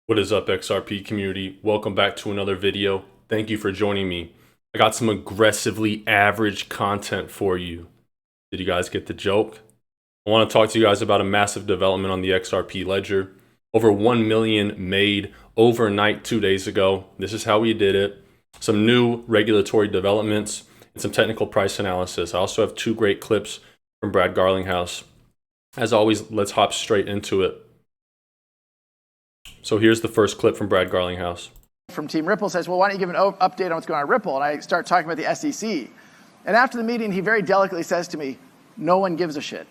What is up, XRP community? Welcome back to another video. Thank you for joining me. I got some aggressively average content for you. Did you guys get the joke? I want to talk to you guys about a massive development on the XRP ledger. Over 1 million made overnight 2 days ago. This is how we did it. Some new regulatory developments and some technical price analysis. I also have two great clips from Brad Garlinghouse. As always, let's hop straight into it. So here's the first clip from Brad Garlinghouse. From Team Ripple says, well, why don't you give an update on what's going on at Ripple? And I start talking about the SEC. And after the meeting, he very delicately says to me, no one gives a shit.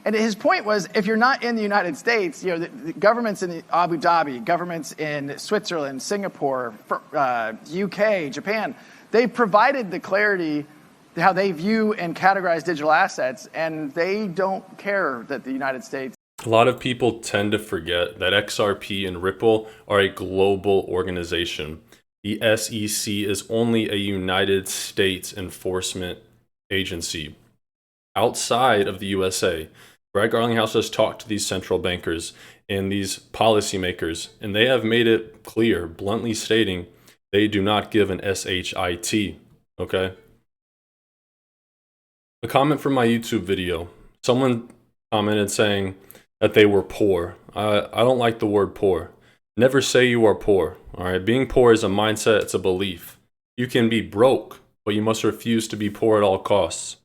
And his point was, if you're not in the United States, you know, the governments in Abu Dhabi, governments in Switzerland, Singapore, UK, Japan, they provided the clarity how they view and categorize digital assets, and they don't care that the United States. A lot of people tend to forget that XRP and Ripple are a global organization. The SEC is only a United States enforcement agency. Outside of the USA, Brad Garlinghouse has talked to these central bankers and these policymakers, and they have made it clear, bluntly stating, they do not give an SHIT, okay? A comment from my YouTube video. Someone commented saying that they were poor. I don't like the word poor. Never say you are poor, all right? Being poor is a mindset, it's a belief. You can be broke, but you must refuse to be poor at all costs.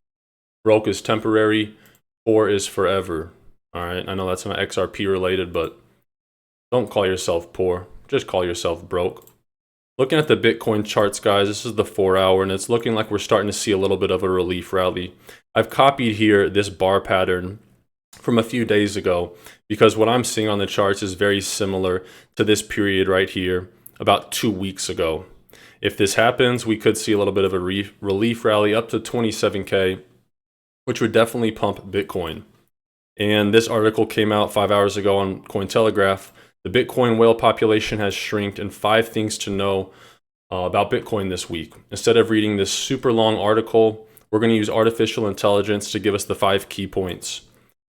Broke is temporary, poor is forever, all right? I know that's not XRP related, but don't call yourself poor, just call yourself broke. Looking at the Bitcoin charts, guys, this is the 4 hour, and it's looking like we're starting to see a little bit of a relief rally. I've copied here this bar pattern from a few days ago because what I'm seeing on the charts is very similar to this period right here about 2 weeks ago. If this happens, we could see a little bit of a relief rally up to 27K, which would definitely pump Bitcoin. And this article came out 5 hours ago on Cointelegraph. The Bitcoin whale population has shrinked, and 5 things to know about Bitcoin this week. Instead of reading this super long article, we're going to use artificial intelligence to give us the 5 key points.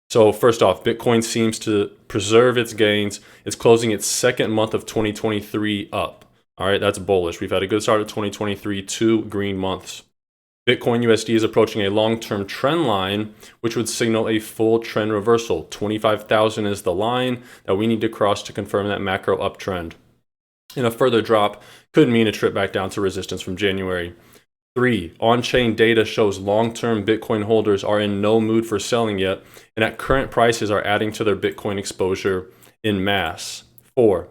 So first off, Bitcoin seems to preserve its gains. It's closing its second month of 2023 up. All right, that's bullish. We've had a good start of 2023, 2 green months. Bitcoin USD is approaching a long-term trend line, which would signal a full trend reversal. 25,000 is the line that we need to cross to confirm that macro uptrend. And a further drop could mean a trip back down to resistance from January. 3, on-chain data shows long-term Bitcoin holders are in no mood for selling yet, and at current prices are adding to their Bitcoin exposure in mass. 4,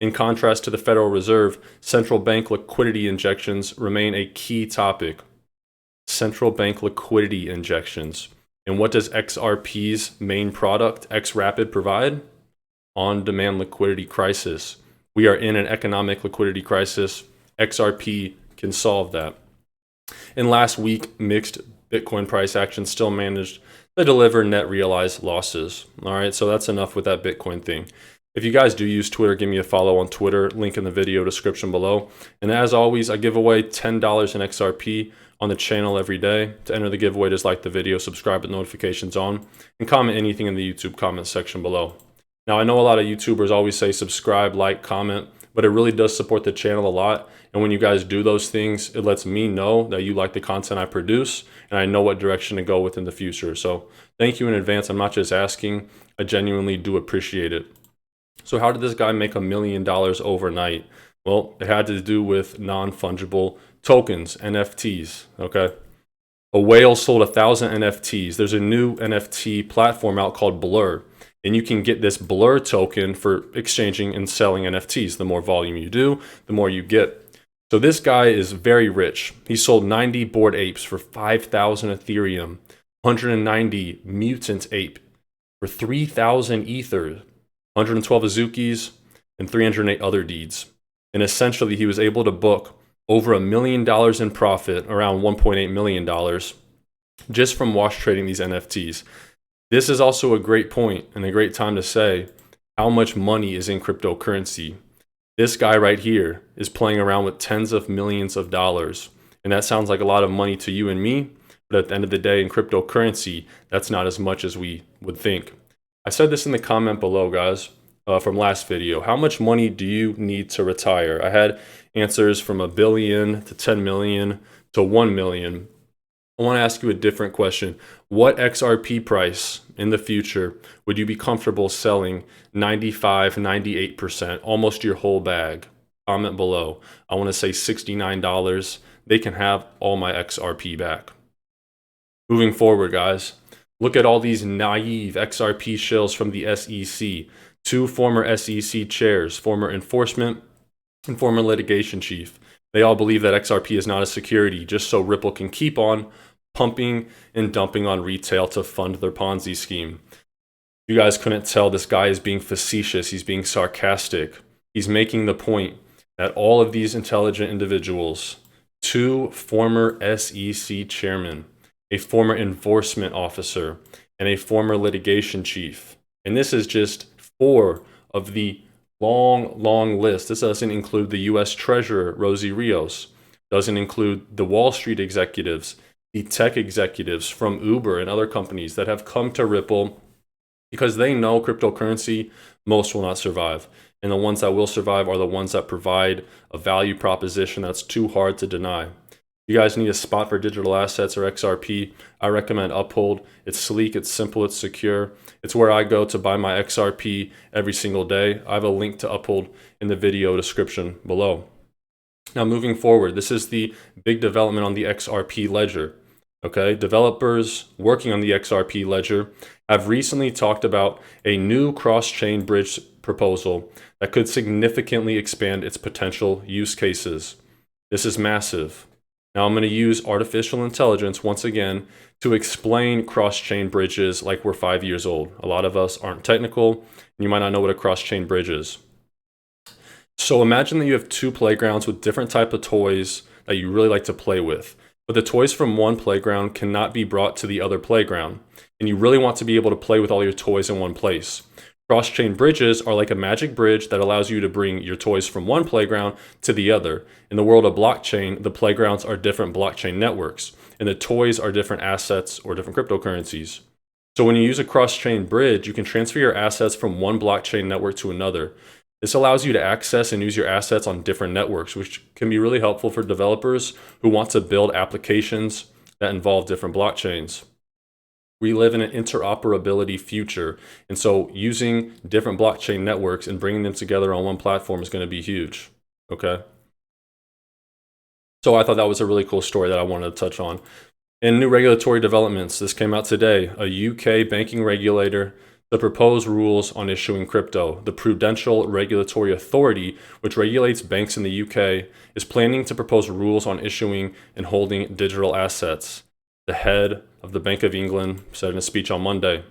in contrast to the Federal Reserve, central bank liquidity injections remain a key topic. Central bank liquidity injections. And what does XRP's main product, XRapid, provide? On-demand liquidity crisis. We are in an economic liquidity crisis. XRP can solve that. And last week, mixed Bitcoin price action still managed to deliver net realized losses. All right, so that's enough with that Bitcoin thing. If you guys do use Twitter, give me a follow on Twitter, link in the video description below. And as always, I give away $10 in XRP on the channel every day. To enter the giveaway, just like the video, subscribe with notifications on, and comment anything in the YouTube comment section below. Now, I know a lot of YouTubers always say subscribe, like, comment, but it really does support the channel a lot. And when you guys do those things, it lets me know that you like the content I produce, and I know what direction to go with in the future. So thank you in advance. I'm not just asking, I genuinely do appreciate it. So how did this guy make $1 million overnight? Well, it had to do with non-fungible tokens, NFTs, okay? A whale sold 1,000 NFTs. There's a new NFT platform out called Blur, and you can get this Blur token for exchanging and selling NFTs. The more volume you do, the more you get. So this guy is very rich. He sold 90 Bored Apes for 5,000 Ethereum, 190 Mutant Ape for 3,000 Ether, 112 Azukis, and 308 other deeds. And essentially, he was able to book over $1 million in profit, around $1.8 million, just from wash trading these NFTs. This is also a great point and a great time to say how much money is in cryptocurrency. This guy right here is playing around with tens of millions of dollars. And that sounds like a lot of money to you and me, but at the end of the day, in cryptocurrency, that's not as much as we would think. I said this in the comment below, guys. from last video. How much money do you need to retire? I had answers from $1 billion to 10 million to 1 million. I want to ask you a different question. What XRP price in the future would you be comfortable selling 95, 98%, almost your whole bag? Comment below. I want to say $69. They can have all my XRP back. Moving forward, guys, look at all these naive XRP shills from the SEC. 2 former SEC chairs, former enforcement and former litigation chief. They all believe that XRP is not a security, just so Ripple can keep on pumping and dumping on retail to fund their Ponzi scheme. You guys couldn't tell, this guy is being facetious. He's being sarcastic. He's making the point that all of these intelligent individuals, 2 former SEC chairmen, a former enforcement officer, and a former litigation chief. And this is just 4 of the long list. This doesn't include the US Treasurer, Rosie Rios. Doesn't include the Wall Street executives, the tech executives from Uber and other companies that have come to Ripple because they know cryptocurrency, most will not survive. And the ones that will survive are the ones that provide a value proposition that's too hard to deny. You guys need a spot for digital assets or XRP, I recommend Uphold. It's sleek, it's simple, it's secure. It's where I go to buy my XRP every single day. I have a link to Uphold in the video description below. Now moving forward, this is the big development on the XRP ledger. Okay, developers working on the XRP ledger have recently talked about a new cross-chain bridge proposal that could significantly expand its potential use cases. This is massive. Now I'm going to use artificial intelligence once again to explain cross-chain bridges like we're 5 years old. A lot of us aren't technical, and you might not know what a cross-chain bridge is. So imagine that you have 2 playgrounds with different type of toys that you really like to play with. But the toys from one playground cannot be brought to the other playground. And you really want to be able to play with all your toys in one place. Cross-chain bridges are like a magic bridge that allows you to bring your toys from one playground to the other. In the world of blockchain, the playgrounds are different blockchain networks, and the toys are different assets or different cryptocurrencies. So when you use a cross-chain bridge, you can transfer your assets from one blockchain network to another. This allows you to access and use your assets on different networks, which can be really helpful for developers who want to build applications that involve different blockchains. We live in an interoperability future, and so using different blockchain networks and bringing them together on one platform is going to be huge, okay? So I thought that was a really cool story that I wanted to touch on. In new regulatory developments, this came out today, a UK banking regulator to propose rules on issuing crypto. The Prudential Regulatory Authority, which regulates banks in the UK, is planning to propose rules on issuing and holding digital assets. The head of the Bank of England said in a speech on Monday,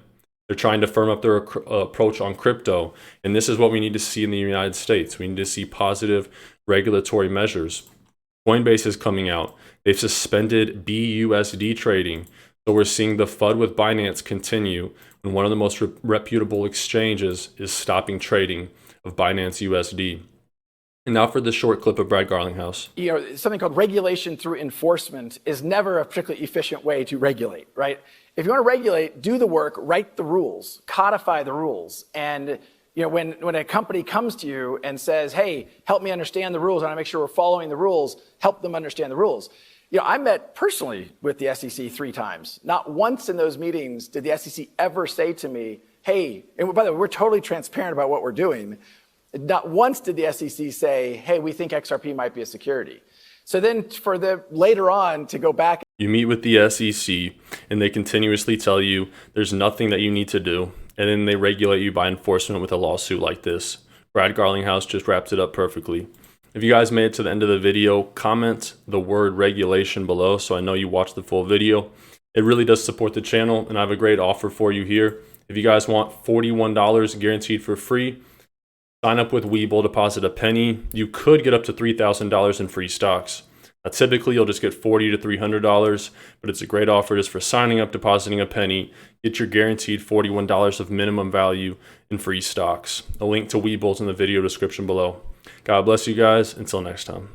they're trying to firm up their approach on crypto. And this is what we need to see in the United States. We need to see positive regulatory measures. Coinbase is coming out. They've suspended BUSD trading. So we're seeing the FUD with Binance continue, and one of the most reputable exchanges is stopping trading of Binance USD. And now for the short clip of Brad Garlinghouse. You know, something called regulation through enforcement is never a particularly efficient way to regulate, right? If you want to regulate, do the work, write the rules, codify the rules. And you know, when a company comes to you and says, hey, help me understand the rules, I want to make sure we're following the rules, help them understand the rules. You know, I met personally with the SEC 3 times. Not once in those meetings did the SEC ever say to me, hey, and by the way, we're totally transparent about what we're doing. Not once did the SEC say, hey, we think XRP might be a security. So then for the later on to go back. You meet with the SEC and they continuously tell you there's nothing that you need to do. And then they regulate you by enforcement with a lawsuit like this. Brad Garlinghouse just wrapped it up perfectly. If you guys made it to the end of the video, comment the word regulation below so I know you watched the full video. It really does support the channel, and I have a great offer for you here. If you guys want $41 guaranteed for free, sign up with Webull, deposit a penny. You could get up to $3,000 in free stocks. Now, typically, you'll just get $40 to $300, but it's a great offer just for signing up, depositing a penny. Get your guaranteed $41 of minimum value in free stocks. A link to Webull's in the video description below. God bless you guys. Until next time.